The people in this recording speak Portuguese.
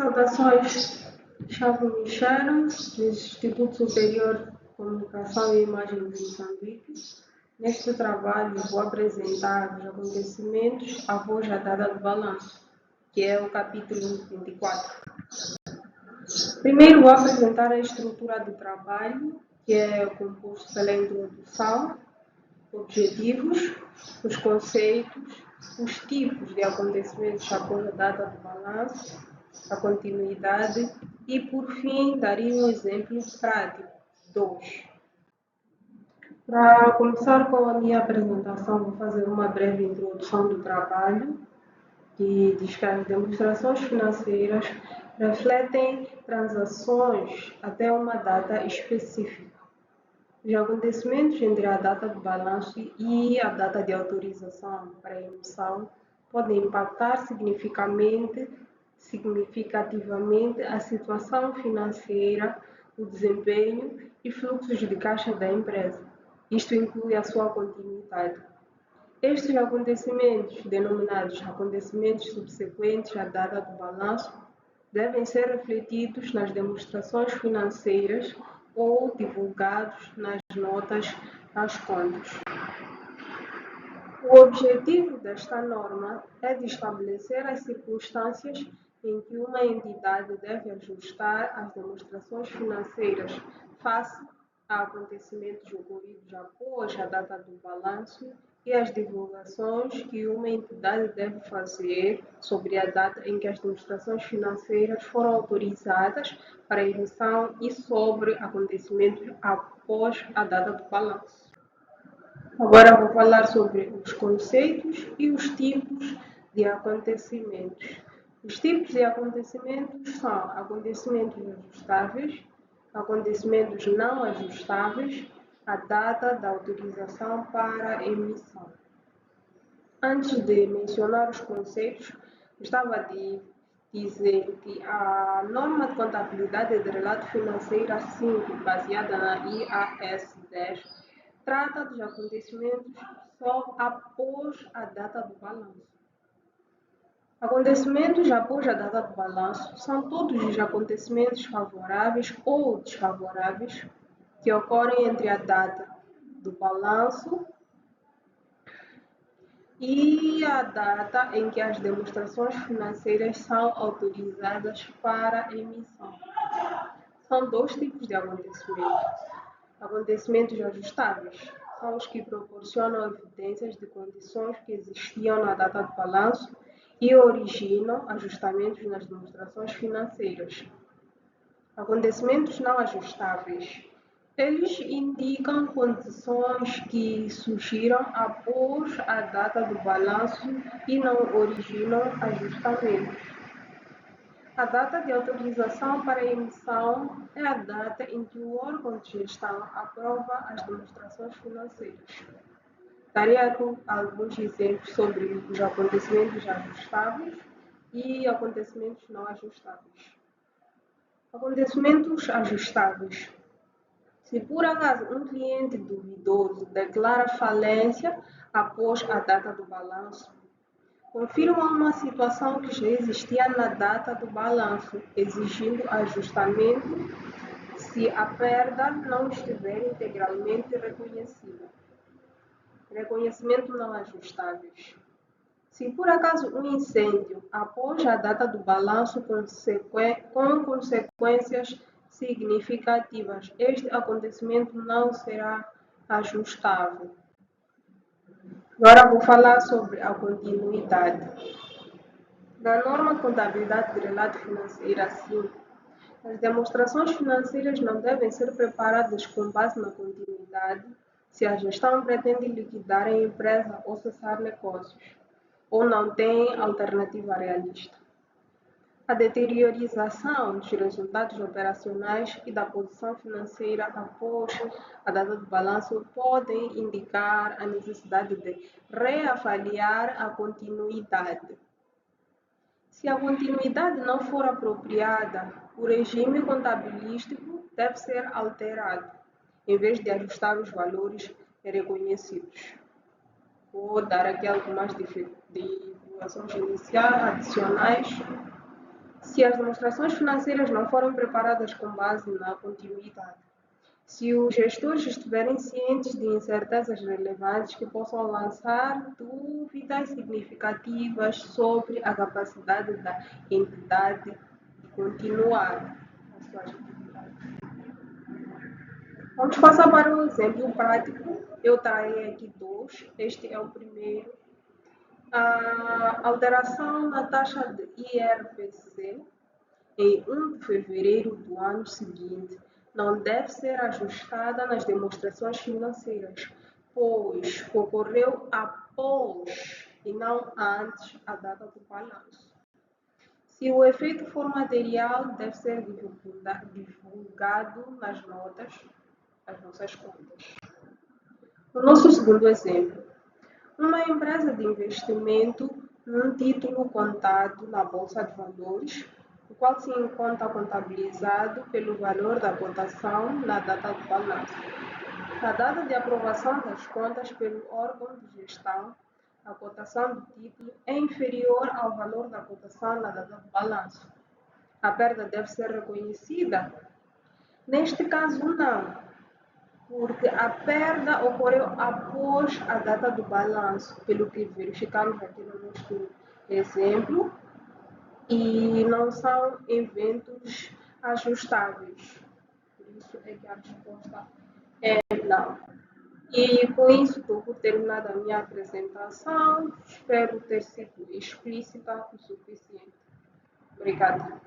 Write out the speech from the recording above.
Saudações, chamo-me Sharon, do Instituto Superior de Comunicação e Imagem de Moçambique. Neste trabalho vou apresentar os acontecimentos após a data do balanço, que é o capítulo 24. Primeiro vou apresentar a estrutura do trabalho, que é composto pela introdução, objetivos, os conceitos, os tipos de acontecimentos após a data do balanço, a continuidade e, por fim, daria um exemplo prático. 2. Para começar com a minha apresentação, vou fazer uma breve introdução do trabalho, que diz que as demonstrações financeiras refletem transações até uma data específica. Os acontecimentos entre a data do balanço e a data de autorização para a emissão podem impactar significativamente a situação financeira, o desempenho e fluxos de caixa da empresa. Isto inclui a sua continuidade. Estes acontecimentos, denominados acontecimentos subsequentes à data do balanço, devem ser refletidos nas demonstrações financeiras ou divulgados nas notas às contas. O objetivo desta norma é de estabelecer as circunstâncias em que uma entidade deve ajustar as demonstrações financeiras face a acontecimentos ocorridos após a data do balanço e as divulgações que uma entidade deve fazer sobre a data em que as demonstrações financeiras foram autorizadas para emissão e sobre acontecimentos após a data do balanço. Agora vou falar sobre os conceitos e os tipos de acontecimentos. Os tipos de acontecimentos são acontecimentos ajustáveis, acontecimentos não ajustáveis, a data da autorização para emissão. Antes de mencionar os conceitos, gostava de dizer que a norma de contabilidade de relato financeiro 5, baseada na IAS 10, trata dos acontecimentos só após a data do balanço. Acontecimentos após a data do balanço são todos os acontecimentos favoráveis ou desfavoráveis que ocorrem entre a data do balanço e a data em que as demonstrações financeiras são autorizadas para emissão. São dois tipos de acontecimentos. Acontecimentos ajustáveis são os que proporcionam evidências de condições que existiam na data do balanço e originam ajustamentos nas demonstrações financeiras. Acontecimentos não ajustáveis. Eles indicam condições que surgiram após a data do balanço e não originam ajustamentos. A data de autorização para emissão é a data em que o órgão de gestão aprova as demonstrações financeiras. Daria aqui alguns exemplos sobre os acontecimentos ajustáveis e acontecimentos não ajustáveis. Acontecimentos ajustáveis. Se por acaso um cliente duvidoso declara falência após a data do balanço, confirma uma situação que já existia na data do balanço, exigindo ajustamento se a perda não estiver integralmente reconhecida. Reconhecimento não ajustáveis. Se por acaso um incêndio após a data do balanço com consequências significativas, este acontecimento não será ajustável. Agora vou falar sobre a continuidade. Na norma de contabilidade de relato financeiro 5, as demonstrações financeiras não devem ser preparadas com base na continuidade se a gestão pretende liquidar a empresa ou cessar negócios, ou não tem alternativa realista. A deteriorização dos resultados operacionais e da posição financeira após a data do balanço podem indicar a necessidade de reavaliar a continuidade. Se a continuidade não for apropriada, o regime contabilístico deve ser alterado, em vez de ajustar os valores reconhecidos. Vou dar aqui algumas divulgações iniciais adicionais. se as demonstrações financeiras não forem preparadas com base na continuidade. Se os gestores estiverem cientes de incertezas relevantes que possam lançar dúvidas significativas sobre a capacidade da entidade de continuar as suas atividades. Vamos passar para um exemplo prático. Eu trago aqui dois. Este é o primeiro. A alteração na taxa de IRPC em 1 de fevereiro do ano seguinte não deve ser ajustada nas demonstrações financeiras, pois ocorreu após e não antes a data do balanço. Se o efeito for material, deve ser divulgado nas notas das nossas contas. O nosso segundo exemplo. Uma empresa de investimento num título cotado na Bolsa de Valores, o qual se encontra contabilizado pelo valor da cotação na data do balanço. Na data de aprovação das contas pelo órgão de gestão, a cotação do título é inferior ao valor da cotação na data do balanço. A perda deve ser reconhecida? Neste caso, não, porque a perda ocorreu após a data do balanço, pelo que verificamos aqui no nosso exemplo, e não são eventos ajustáveis. Por isso é que a resposta é não. E com isso estou por terminada a minha apresentação. Espero ter sido explícita o suficiente. Obrigada.